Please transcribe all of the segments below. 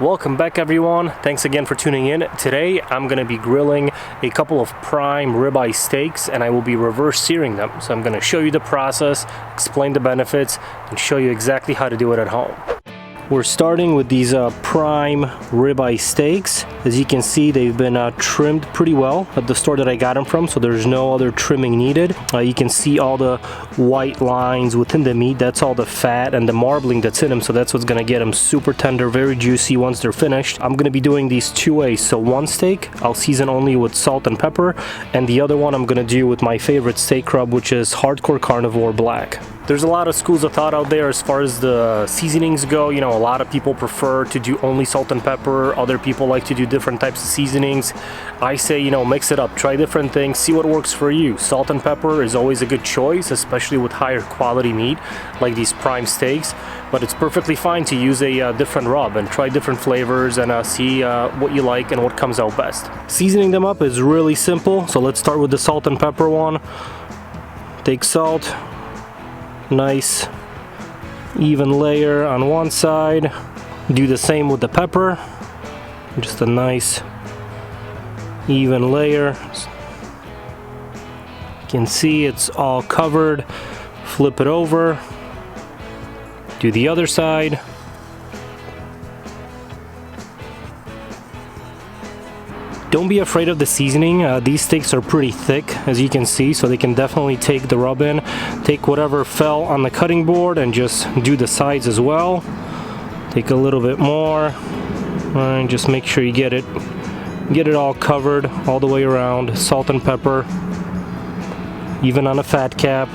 Welcome back everyone, thanks again for tuning in. Today I'm going to be grilling a couple of prime ribeye steaks and I will be reverse searing them. So I'm going to show you the process, explain the benefits, and show you exactly how to do it at home. We're starting with these prime ribeye steaks. As you can see, they've been trimmed pretty well at the store that I got them from, so there's no other trimming needed. You can see all the white lines within the meat. That's all the fat and the marbling that's in them, so that's what's gonna get them super tender, very juicy once they're finished. I'm gonna be doing these two ways. So one steak I'll season only with salt and pepper, and the other one I'm gonna do with my favorite steak rub, which is Hardcore Carnivore Black. There's a lot of schools of thought out there as far as the seasonings go. You know, a lot of people prefer to do only salt and pepper. Other people like to do different types of seasonings. I say, you know, mix it up. Try different things. See what works for you. Salt and pepper is always a good choice, especially with higher quality meat like these prime steaks. But it's perfectly fine to use a different rub and try different flavors and see what you like and what comes out best. Seasoning them up is really simple. So let's start with the salt and pepper one. Take salt. Nice even layer on one side. Do the same with the pepper, just a nice even layer. You can see it's all covered. Flip it over, do the other side. Don't be afraid of the seasoning. These steaks are pretty thick, as you can see, so they can definitely take the rub in. Take whatever fell on the cutting board and just do the sides as well. Take a little bit more, and just make sure you get it all covered all the way around. Salt and pepper, even on a fat cap.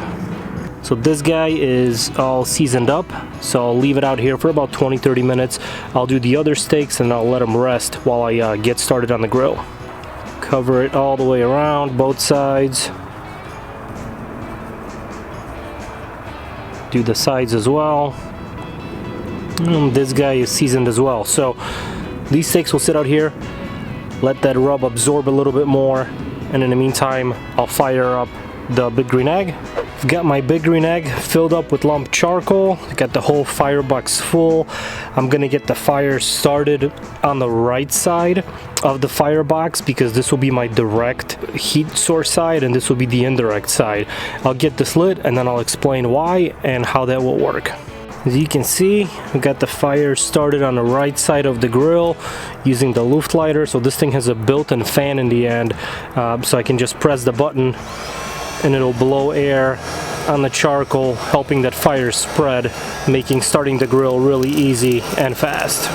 So this guy is all seasoned up, so I'll leave it out here for about 20-30 minutes. I'll do the other steaks and I'll let them rest while I get started on the grill. Cover it all the way around, both sides. Do the sides as well. And this guy is seasoned as well. So these steaks will sit out here, let that rub absorb a little bit more, and in the meantime I'll fire up the big green egg. I've got my big green egg filled up with lump charcoal. I got the whole firebox full. I'm gonna get the fire started on the right side of the firebox because this will be my direct heat source side and this will be the indirect side. I'll get this lit and then I'll explain why and how that will work. As you can see, we got the fire started on the right side of the grill using the Luft lighter. So this thing has a built-in fan in the end, so I can just press the button and it'll blow air on the charcoal, helping that fire spread, making starting the grill really easy and fast.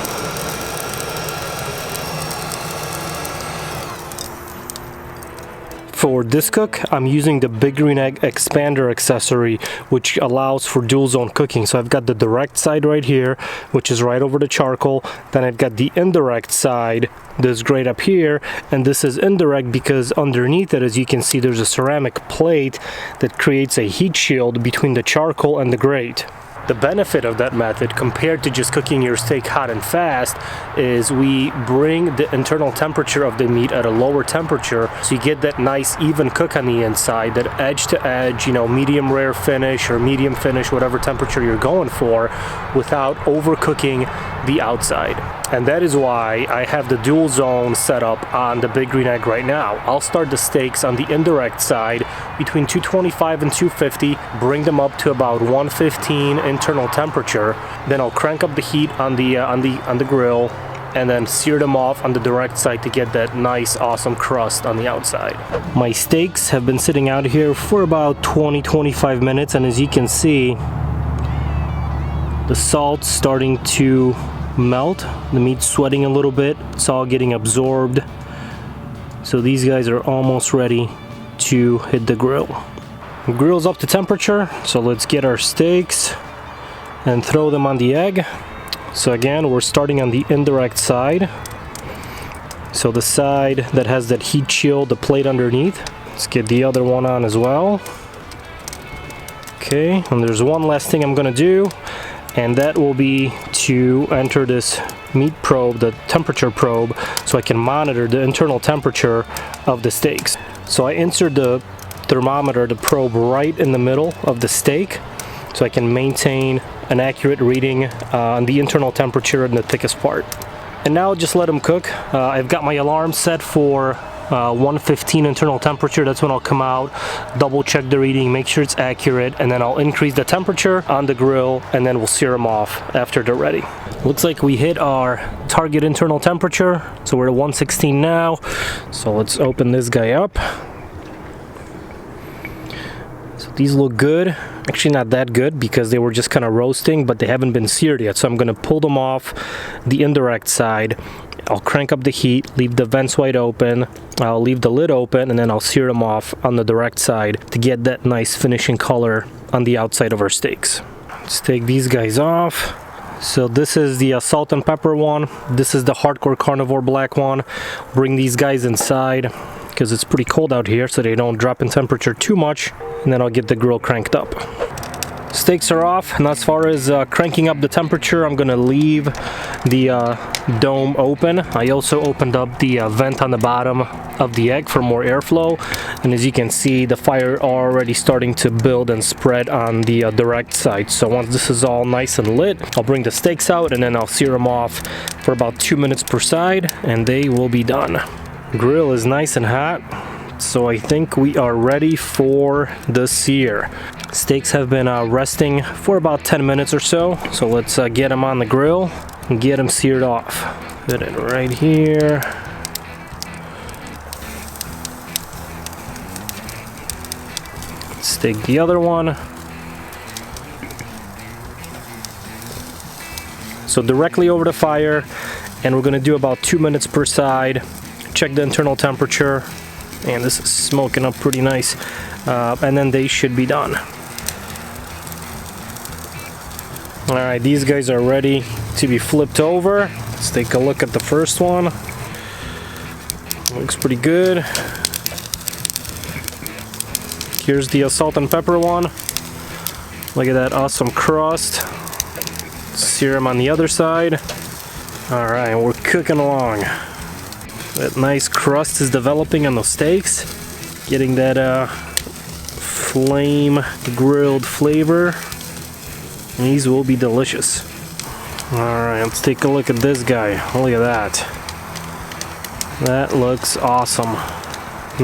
For this cook, I'm using the big green egg expander accessory, which allows for dual zone cooking. So I've got the direct side right here, which is right over the charcoal. Then I've got the indirect side, this grate up here, and this is indirect because underneath it, as you can see, there's a ceramic plate that creates a heat shield between the charcoal and the grate. The benefit of that method compared to just cooking your steak hot and fast is we bring the internal temperature of the meat at a lower temperature, so you get that nice even cook on the inside, that edge to edge, you know, medium rare finish or medium finish, whatever temperature you're going for, without overcooking the outside. And that is why I have the dual zone set up on the big green egg right now. I'll start the steaks on the indirect side between 225 and 250, bring them up to about 115 internal temperature. Then I'll crank up the heat on the grill and then sear them off on the direct side to get that nice awesome crust on the outside. My steaks have been sitting out here for about 20-25 minutes, and as you can see, the salt's starting to melt. The meat's sweating a little bit. It's all getting absorbed. So these guys are almost ready to hit the grill. The grill's up to temperature, so let's get our steaks and throw them on the egg. So again, we're starting on the indirect side. So the side that has that heat shield, the plate underneath. Let's get the other one on as well. Okay, and there's one last thing I'm gonna do, and that will be to enter this meat probe, the temperature probe, so I can monitor the internal temperature of the steaks. So I insert the thermometer, the probe, right in the middle of the steak, so I can maintain an accurate reading on the internal temperature in the thickest part. And now just let them cook. I've got my alarm set for 115 internal temperature. That's when I'll come out, double check the reading, make sure it's accurate, and then I'll increase the temperature on the grill, and then we'll sear them off after they're ready. Looks like we hit our target internal temperature, so we're at 116 now. So let's open this guy up. So these look good. Actually not that good because they were just kind of roasting, but they haven't been seared yet. So I'm gonna pull them off the indirect side. I'll crank up the heat, leave the vents wide open, I'll leave the lid open, and then I'll sear them off on the direct side to get that nice finishing color on the outside of our steaks. Let's take these guys off. So this is the salt and pepper one. This is the Hardcore Carnivore black one. Bring these guys inside because it's pretty cold out here, so they don't drop in temperature too much, and then I'll get the grill cranked up. Steaks are off, and as far as cranking up the temperature, I'm gonna leave the dome open. I also opened up the vent on the bottom of the egg for more airflow, and as you can see, the fire already starting to build and spread on the direct side. So once this is all nice and lit, I'll bring the steaks out and then I'll sear them off for about 2 minutes per side, and they will be done. Grill is nice and hot, so I think we are ready for the sear. Steaks have been resting for about 10 minutes or so, so let's get them on the grill and get them seared off. Put it right here. Let's take the other one. So directly over the fire, and we're gonna do about 2 minutes per side. Check the internal temperature, and this is smoking up pretty nice, and then they should be done. All right, these guys are ready to be flipped over. Let's take a look at the first one. Looks pretty good. Here's the salt and pepper one. Look at that awesome crust. Sear them on the other side. All right, we're cooking along. That nice crust is developing on those steaks, getting that flame grilled flavor. These will be delicious. Alright, let's take a look at this guy. Look at that. That looks awesome.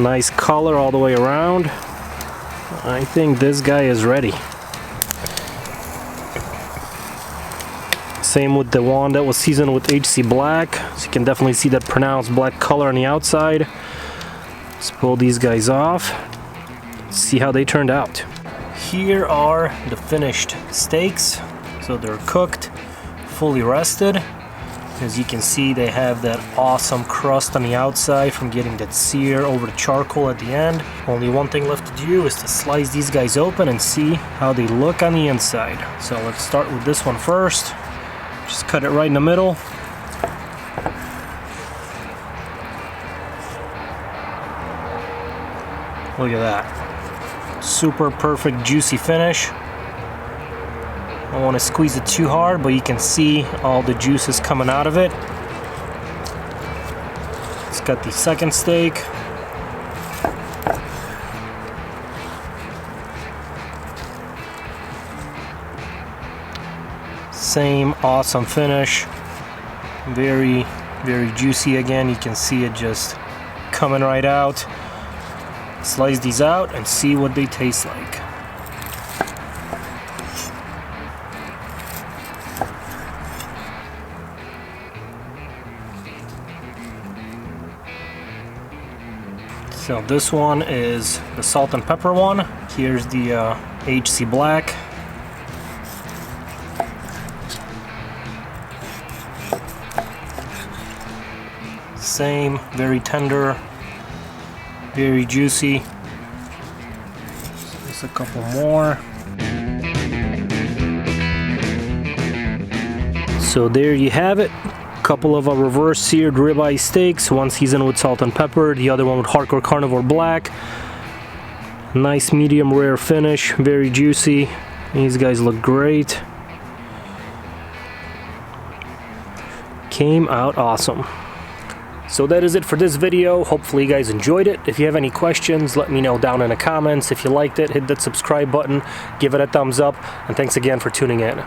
Nice color all the way around. I think this guy is ready. Same with the one that was seasoned with HC Black. So you can definitely see that pronounced black color on the outside. Let's pull these guys off. See how they turned out. Here are the finished steaks. So they're cooked, fully rested. As you can see, they have that awesome crust on the outside from getting that sear over the charcoal at the end. Only one thing left to do is to slice these guys open and see how they look on the inside. So let's start with this one first. Just cut it right in the middle. Look at that. Super perfect juicy finish. I don't want to squeeze it too hard, but you can see all the juices coming out of it. It's got the second steak. Same awesome finish. Very, very juicy again. You can see it just coming right out. Slice these out and see what they taste like. So this one is the salt and pepper one. Here's the HC Black. Same, very tender, very juicy. Just a couple more. So there you have it. Couple of reverse seared ribeye steaks, one seasoned with salt and pepper, the other one with Hardcore Carnivore Black. Nice medium rare finish, very juicy. These guys look great. Came out awesome. So that is it for this video. Hopefully you guys enjoyed it. If you have any questions, let me know down in the comments. If you liked it, hit that subscribe button, give it a thumbs up, and thanks again for tuning in.